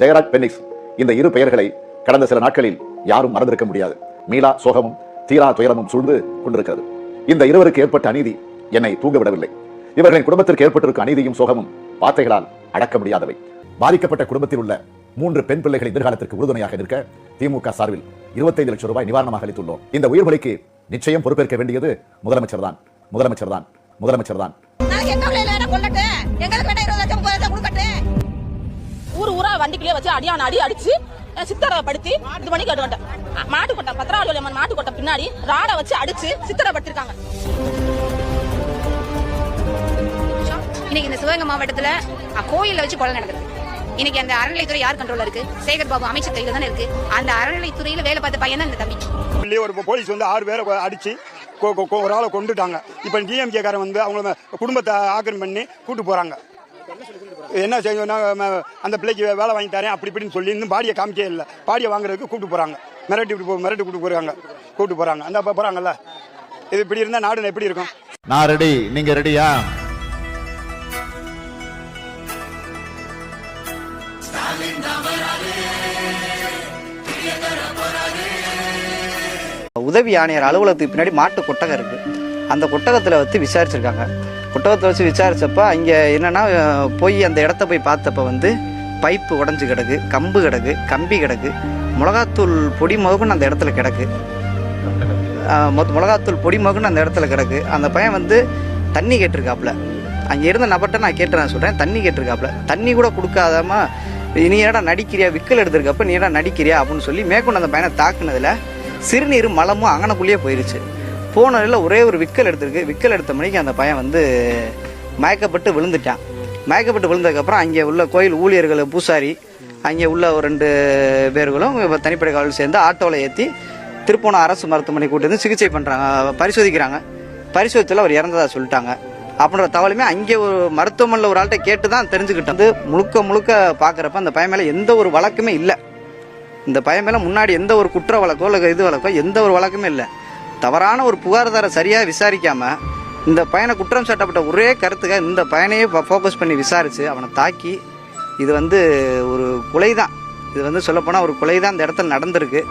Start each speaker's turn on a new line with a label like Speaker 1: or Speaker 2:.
Speaker 1: ஜெயராஜ் பென்னிக்ஸ் இந்த இரு பெயர்களை கடந்த சில நாட்களில் யாரும் மறந்திருக்க முடியாது. மீளா சோகமும் தீரா துயரமும் சூழ்ந்து கொண்டிருக்கிறது. இந்த இருவருக்கு ஏற்பட்ட அநீதி என்னை தூங்க விடவில்லை. இவர்களின் குடும்பத்திற்கு ஏற்பட்டிருக்கும் அநீதியும் சோகமும் வார்த்தைகளால் அடக்க முடியாதவை. பாதிக்கப்பட்ட குடும்பத்தில் உள்ள 3 பெண் பிள்ளைகளின் எதிர்காலத்திற்கு உறுதுணையாக நிற்க திமுக சார்பில் 25 லட்சம் ரூபாய் நிவாரணமாக அளித்துள்ளோம். இந்த உயிர் பலிக்கு நிச்சயம் பொறுப்பேற்க வேண்டியது முதலமைச்சர் தான்.
Speaker 2: ஊரா வண்டிக்குள்ளே வச்சு அடிச்சு சித்திரப்படுத்தி இது பண்ணி கேட்டு மாட்டுக்கொட்டை பத்திராவளி மாட்டுக்கொட்டை பின்னாடி ராடை வச்சு அடிச்சு சித்திரப்படுத்திருக்காங்க.
Speaker 3: இன்னைக்கு இந்த சிவகங்கை மாவட்டத்துல கோயில்ல வச்சு கொலை நடக்குது. இன்னைக்கு அந்த அறநிலைத்துறை யார் கண்ட்ரோல்ல இருக்கு? சேகர் பாபு அமைச்சர் கையில தானே இருக்கு. அந்த அறநிலைத்துறையில வேலை பார்த்த பையன் தான் இந்த தம்பி.
Speaker 4: ஒரு போலீஸ் வந்து 6 பேரை அடிச்சு ஒரு ஆளை கொண்டுட்டாங்க. இப்ப டிஎம்கே காரன் வந்து அவங்க குடும்பத்தை ஆக்கிரமி பண்ணி கூட்டு போறாங்க. என்ன செய்யணும்னா அந்த பிள்ளைக்கு வேலை வாங்கி தரேன் அப்படி இப்படின்னு சொல்லி இன்னும் பாடியை காமிக்கே இல்லை. பாடியை வாங்குறதுக்கு கூட்டு போறாங்க. மிரட்டி கூட்டு போறாங்க. அந்த போறாங்கல்ல. இது இப்படி இருந்தா நாடு எப்படி இருக்கும்?
Speaker 1: நான் ரெடி, நீங்க ரெடியா?
Speaker 5: உதவி ஆணையர் அலுவலகத்துக்கு பின்னாடி மாட்டு கொட்டகம் இருக்கு. அந்த கொட்டகத்தில் வச்சு விசாரிச்சிருக்காங்க. கொட்டகத்தில் வச்சு விசாரிச்சப்ப அங்கே என்னன்னா போய் அந்த இடத்த போய் பார்த்தப்ப வந்து பைப்பு உடஞ்சி கிடக்கு, கம்பு கிடக்கு, கம்பி கிடக்கு, மிளகாத்தூள் பொடி மகுன்னு அந்த இடத்துல கிடக்கு. மிளகாத்தூள் பொடி மகுன்னு அந்த இடத்துல கிடக்கு. அந்த பையன் வந்து தண்ணி கேட்டிருக்காப்புல. அங்கே இருந்த நபர்கிட்ட நான் கேட்டு நான் சொல்கிறேன், தண்ணி கேட்டிருக்காப்புல. தண்ணி கூட கொடுக்காதாம நீ ஏடா நடிக்கிறியா, விக்கல் எடுத்திருக்கப்ப நீ ஏடா நடிக்கிறியா அப்படின்னு சொல்லி மேற்கொண்டு அந்த பையனை தாக்குனதில் சிறுநீர் மலமும் அங்கனக்குள்ளேயே போயிருச்சு. போனதில் ஒரே ஒரு விக்கல் எடுத்திருக்கு. விக்கல் எடுத்த மணிக்கு அந்த பையன் வந்து மயக்கப்பட்டு விழுந்துட்டான். மயக்கப்பட்டு விழுந்ததுக்கப்புறம் அங்கே உள்ள கோயில் ஊழியர்கள், பூசாரி, அங்கே உள்ள ஒரு 2 பேர்களும் தனிப்படை காவல் சேர்ந்து ஆட்டோவில் ஏற்றி திருப்போணம் அரசு மருத்துவமனை கூட்டி வந்து சிகிச்சை பண்ணுறாங்க, பரிசோதிக்கிறாங்க. பரிசோதித்தில் அவர் இறந்ததாக சொல்லிட்டாங்க. அப்படின்ற தகவலுமே அங்கே ஒரு மருத்துவமனையில் ஒரு ஆள்கிட்ட கேட்டு தான் தெரிஞ்சுக்கிட்டோம். வந்து முழுக்க பார்க்குறப்ப அந்த பையன் மேலே எந்த ஒரு வழக்குமே இல்லை. இந்த பையன் மேலே முன்னாடி எந்த ஒரு குற்ற வழக்கோ இல்லை இது வழக்கோ எந்த ஒரு வழக்குமே இல்லை. தவறான ஒரு புகார்தாரை சரியாக விசாரிக்காமல் இந்த பையனை குற்றம் சாட்டப்பட்ட ஒரே கருத்துக்காக இந்த பையனையே ஃபோக்கஸ் பண்ணி விசாரித்து அவனை தாக்கி இது வந்து ஒரு கொலை தான். இது வந்து சொல்லப்போனால் ஒரு கொலை தான் இந்த இடத்துல நடந்திருக்கு.